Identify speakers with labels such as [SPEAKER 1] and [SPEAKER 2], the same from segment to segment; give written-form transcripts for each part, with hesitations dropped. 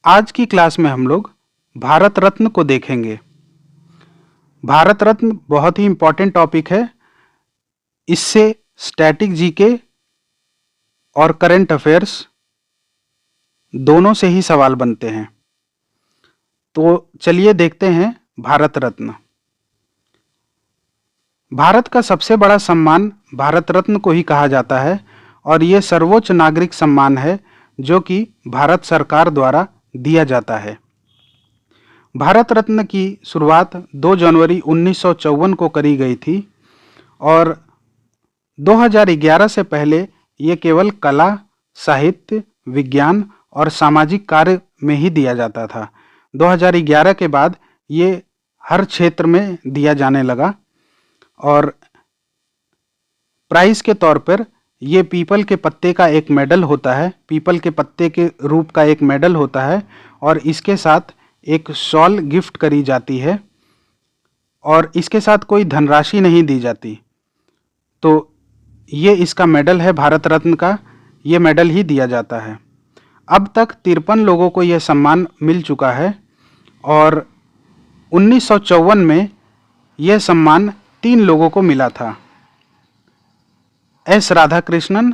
[SPEAKER 1] आज की क्लास में हम लोग भारत रत्न को देखेंगे। भारत रत्न बहुत ही इम्पोर्टेंट टॉपिक है। इससे स्टैटिक जीके और करंट अफेयर्स दोनों से ही सवाल बनते हैं। तो चलिए देखते हैं भारत रत्न। भारत का सबसे बड़ा सम्मान भारत रत्न को ही कहा जाता है और ये सर्वोच्च नागरिक सम्मान है जो कि भारत सरकार द्वारा दिया जाता है। भारत रत्न की शुरुआत 2 जनवरी 1954 को करी गई थी और 2011 से पहले ये केवल कला, साहित्य, विज्ञान और सामाजिक कार्य में ही दिया जाता था। 2011 के बाद ये हर क्षेत्र में दिया जाने लगा और प्राइज के तौर पर ये पीपल के पत्ते का एक मेडल होता है, पीपल के पत्ते के रूप का एक मेडल होता है और इसके साथ एक शॉल गिफ्ट करी जाती है और इसके साथ कोई धनराशि नहीं दी जाती। तो ये इसका मेडल है भारत रत्न का, ये मेडल ही दिया जाता है। अब तक 53 लोगों को यह सम्मान मिल चुका है और 1954 में यह सम्मान 3 लोगों को मिला था। एस राधाकृष्णन,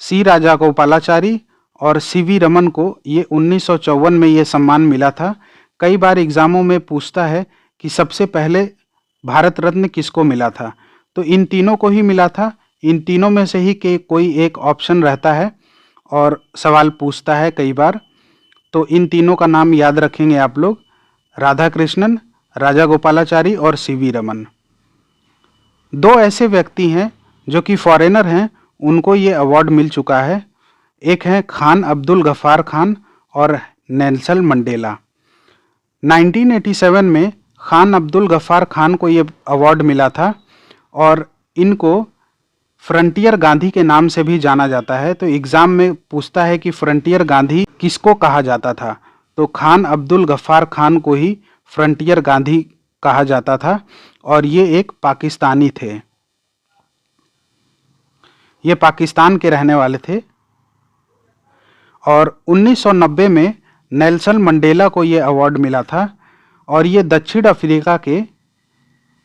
[SPEAKER 1] सी राजागोपालाचारी और सीवी रमन को ये 1954 में ये सम्मान मिला था। कई बार एग्जामों में पूछता है कि सबसे पहले भारत रत्न किसको मिला था, तो इन तीनों को ही मिला था। इन तीनों में से ही के कोई एक ऑप्शन रहता है और सवाल पूछता है कई बार। तो इन तीनों का नाम याद रखेंगे आप लोग, राधाकृष्णन, राजागोपालाचारी और सीवी रमन। 2 ऐसे व्यक्ति हैं जो कि फॉरेनर हैं, उनको ये अवार्ड मिल चुका है। एक हैं खान अब्दुल गफ्फार खान और नेल्सन मंडेला। 1987 में खान अब्दुल गफ्फार खान को ये अवार्ड मिला था और इनको फ्रंटियर गांधी के नाम से भी जाना जाता है। तो एग्ज़ाम में पूछता है कि फ्रंटियर गांधी किसको कहा जाता था, तो खान अब्दुल गफ्फार खान को ही फ्रंटियर गांधी कहा जाता था और ये एक पाकिस्तानी थे। ये पाकिस्तान के रहने वाले थे और 1990 में नेल्सन मंडेला को ये अवार्ड मिला था और ये दक्षिण अफ्रीका के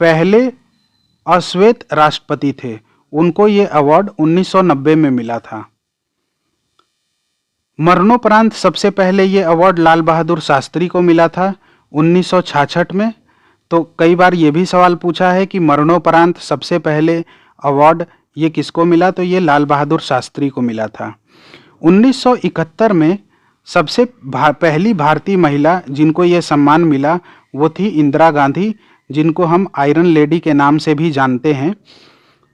[SPEAKER 1] पहले अश्वेत राष्ट्रपति थे। उनको ये अवार्ड 1990 में मिला था। मरणोपरांत सबसे पहले ये अवार्ड लाल बहादुर शास्त्री को मिला था 1966 में। तो कई बार ये भी सवाल पूछा है कि मरणोपरांत सबसे पहले अवार्ड ये किसको मिला, तो ये लाल बहादुर शास्त्री को मिला था। 1971 में सबसे पहली भारतीय महिला जिनको ये सम्मान मिला वो थी इंदिरा गांधी, जिनको हम आयरन लेडी के नाम से भी जानते हैं।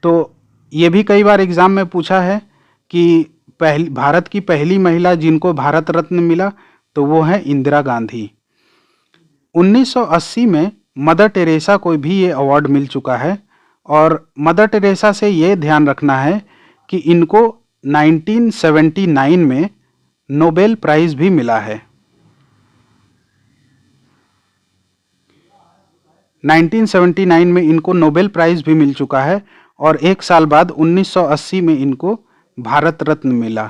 [SPEAKER 1] तो ये भी कई बार एग्ज़ाम में पूछा है कि भारत की पहली महिला जिनको भारत रत्न मिला, तो वो है इंदिरा गांधी। 1980 में मदर टेरेसा को भी ये अवार्ड मिल चुका है और मदर टेरेसा से ये ध्यान रखना है कि इनको 1979 में नोबेल प्राइज़ भी मिला है। 1979 में इनको नोबेल प्राइज़ भी मिल चुका है और 1 साल बाद 1980 में इनको भारत रत्न मिला।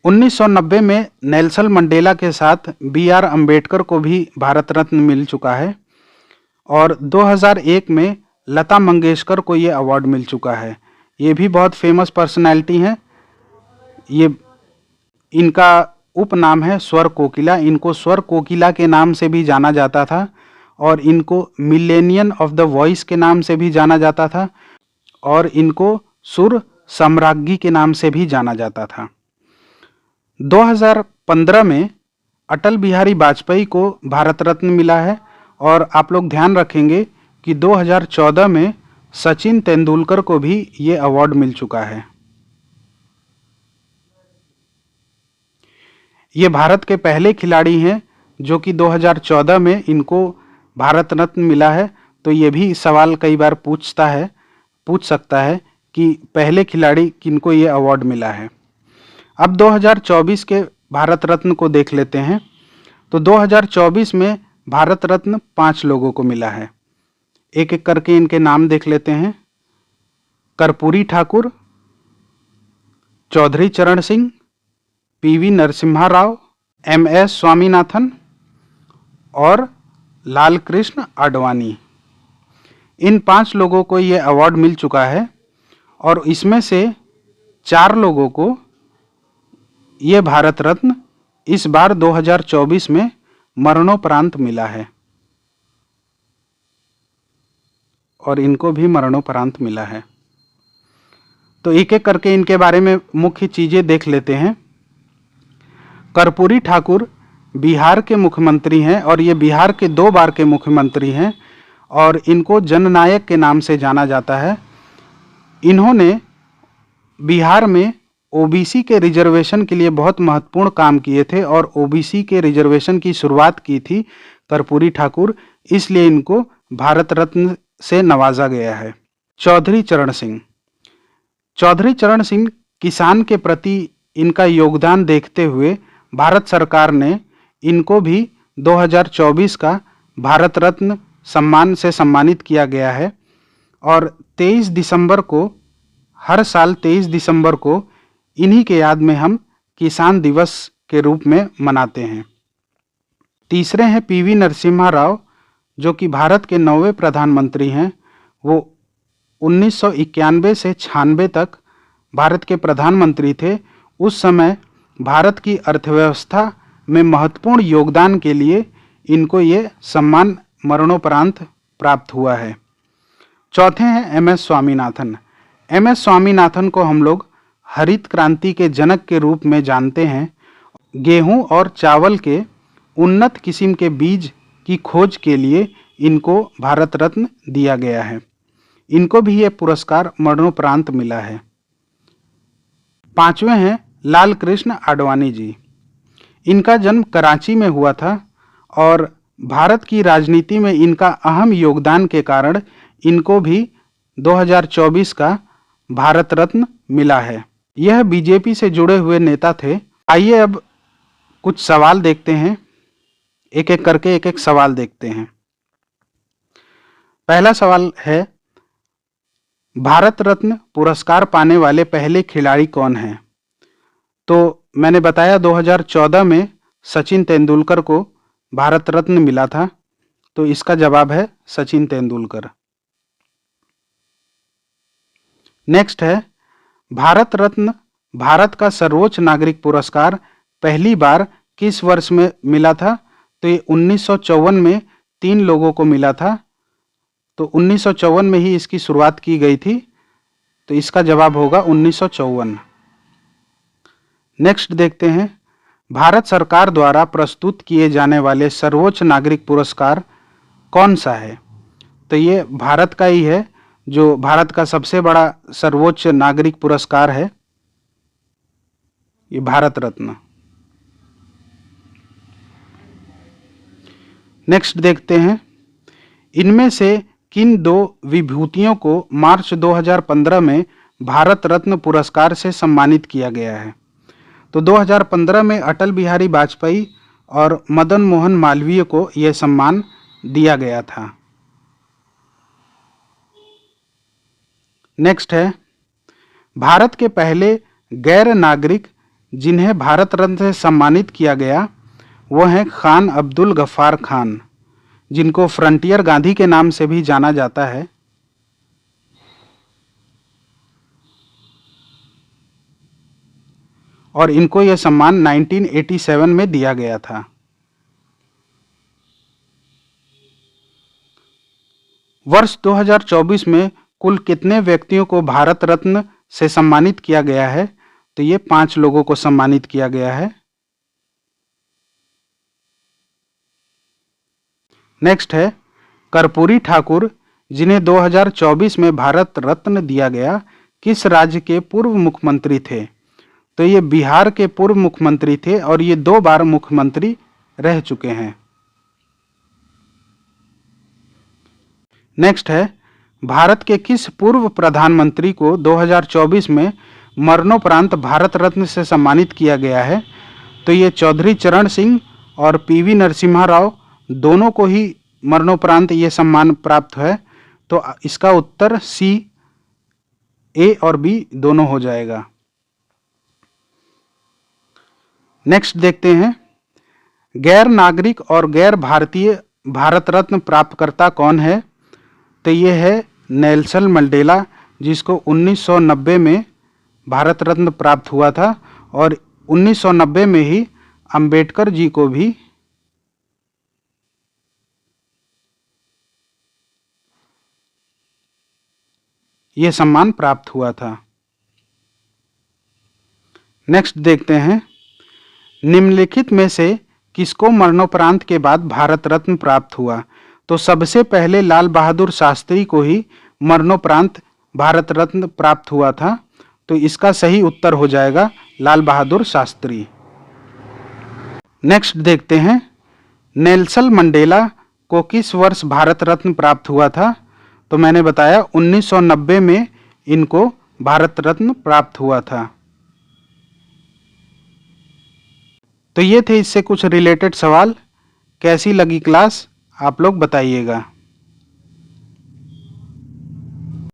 [SPEAKER 1] 1990 में नेल्सन मंडेला के साथ BR अम्बेडकर को भी भारत रत्न मिल चुका है और 2001 में लता मंगेशकर को ये अवार्ड मिल चुका है। ये भी बहुत फेमस पर्सनैलिटी हैं। ये इनका उपनाम है स्वर कोकिला। इनको स्वर कोकिला के नाम से भी जाना जाता था और इनको मिलेनियन ऑफ द वॉइस के नाम से भी जाना जाता था और इनको सुर सम्राज्ञी के नाम से भी जाना जाता था। 2015 में अटल बिहारी वाजपेयी को भारत रत्न मिला है और आप लोग ध्यान रखेंगे कि 2014 में सचिन तेंदुलकर को भी ये अवार्ड मिल चुका है। ये भारत के पहले खिलाड़ी हैं जो कि 2014 में इनको भारत रत्न मिला है। तो ये भी सवाल कई बार पूछ सकता है कि पहले खिलाड़ी किनको ये अवार्ड मिला है। अब 2024 के भारत रत्न को देख लेते हैं। तो 2024 में भारत रत्न 5 लोगों को मिला है। एक एक करके इनके नाम देख लेते हैं। कर्पूरी ठाकुर, चौधरी चरण सिंह, PV नरसिम्हा राव, MS स्वामीनाथन और लाल कृष्ण आडवाणी। इन 5 लोगों को ये अवार्ड मिल चुका है और इसमें से 4 लोगों को ये भारत रत्न इस बार 2024 में मरणोपरांत मिला है और इनको भी मरणोपरांत मिला है। तो एक एक करके इनके बारे में मुख्य चीज़ें देख लेते हैं। कर्पूरी ठाकुर बिहार के मुख्यमंत्री हैं और ये बिहार के 2 बार के मुख्यमंत्री हैं और इनको जननायक के नाम से जाना जाता है। इन्होंने बिहार में ओबीसी के रिजर्वेशन के लिए बहुत महत्वपूर्ण काम किए थे और ओबीसी के रिजर्वेशन की शुरुआत की थी कर्पूरी ठाकुर, इसलिए इनको भारत रत्न से नवाजा गया है। चौधरी चरण सिंह। चौधरी चरण सिंह किसान के प्रति इनका योगदान देखते हुए भारत सरकार ने इनको भी 2024 का भारत रत्न सम्मान से सम्मानित किया गया है और 23 दिसंबर को, हर साल 23 दिसंबर को इन्हीं के याद में हम किसान दिवस के रूप में मनाते हैं। तीसरे हैं पीवी नरसिम्हा राव, जो कि भारत के 9वें प्रधानमंत्री हैं। वो 1991 से 96 तक भारत के प्रधानमंत्री थे। उस समय भारत की अर्थव्यवस्था में महत्वपूर्ण योगदान के लिए इनको ये सम्मान मरणोपरांत प्राप्त हुआ है। चौथे हैं MS स्वामीनाथन। MS स्वामीनाथन को हम लोग हरित क्रांति के जनक के रूप में जानते हैं। गेहूं और चावल के उन्नत किस्म के बीज की खोज के लिए इनको भारत रत्न दिया गया है। इनको भी ये पुरस्कार मरणोपरांत मिला है। 5वें हैं लाल कृष्ण आडवाणी जी। इनका जन्म कराची में हुआ था और भारत की राजनीति में इनका अहम योगदान के कारण इनको भी 2024 का भारत रत्न मिला है। यह बीजेपी से जुड़े हुए नेता थे। आइए अब कुछ सवाल देखते हैं, एक एक करके एक एक सवाल देखते हैं। पहला सवाल है, भारत रत्न पुरस्कार पाने वाले पहले खिलाड़ी कौन हैं? तो मैंने बताया 2014 में सचिन तेंदुलकर को भारत रत्न मिला था, तो इसका जवाब है सचिन तेंदुलकर। नेक्स्ट है, भारत रत्न भारत का सर्वोच्च नागरिक पुरस्कार पहली बार किस वर्ष में मिला था? तो ये 1954 में 3 लोगों को मिला था। तो 1954 में ही इसकी शुरुआत की गई थी, तो इसका जवाब होगा 1954। नेक्स्ट देखते हैं, भारत सरकार द्वारा प्रस्तुत किए जाने वाले सर्वोच्च नागरिक पुरस्कार कौन सा है? तो ये भारत का ही है, जो भारत का सबसे बड़ा सर्वोच्च नागरिक पुरस्कार है, ये भारत रत्न। नेक्स्ट देखते हैं, इनमें से किन 2 विभूतियों को मार्च 2015 में भारत रत्न पुरस्कार से सम्मानित किया गया है? तो 2015 में अटल बिहारी वाजपेयी और मदन मोहन मालवीय को यह सम्मान दिया गया था। नेक्स्ट है, भारत के पहले गैर नागरिक जिन्हें भारत रत्न से सम्मानित किया गया वो हैं खान अब्दुल गफ्फार खान, जिनको फ्रंटियर गांधी के नाम से भी जाना जाता है। और इनको यह सम्मान 1987 में दिया गया था। वर्ष 2024 में कुल कितने व्यक्तियों को भारत रत्न से सम्मानित किया गया है? तो ये 5 लोगों को सम्मानित किया गया है। नेक्स्ट है, कर्पूरी ठाकुर जिन्हें 2024 में भारत रत्न दिया गया किस राज्य के पूर्व मुख्यमंत्री थे? तो ये बिहार के पूर्व मुख्यमंत्री थे और ये 2 बार मुख्यमंत्री रह चुके हैं। नेक्स्ट है, भारत के किस पूर्व प्रधानमंत्री को 2024 में मरणोपरांत भारत रत्न से सम्मानित किया गया है? तो ये चौधरी चरण सिंह और पीवी नरसिम्हा राव दोनों को ही मरणोपरांत ये सम्मान प्राप्त है। तो इसका उत्तर सी, ए और बी दोनों हो जाएगा। नेक्स्ट देखते हैं, गैर नागरिक और गैर भारतीय भारत रत्न प्राप्तकर्ता कौन है? तो ये है नेल्सन मंडेला, जिसको 1990 में भारत रत्न प्राप्त हुआ था, और 1990 में ही अंबेडकर जी को भी ये सम्मान प्राप्त हुआ था। नेक्स्ट देखते हैं, निम्नलिखित में से किसको मरणोपरांत के बाद भारत रत्न प्राप्त हुआ? तो सबसे पहले लाल बहादुर शास्त्री को ही मरणोपरांत भारत रत्न प्राप्त हुआ था, तो इसका सही उत्तर हो जाएगा लाल बहादुर शास्त्री। नेक्स्ट देखते हैं, नेल्सन मंडेला को किस वर्ष भारत रत्न प्राप्त हुआ था? तो मैंने बताया 1990 में इनको भारत रत्न प्राप्त हुआ था। तो ये थे इससे कुछ रिलेटेड सवाल। कैसी लगी क्लास आप लोग बताइएगा।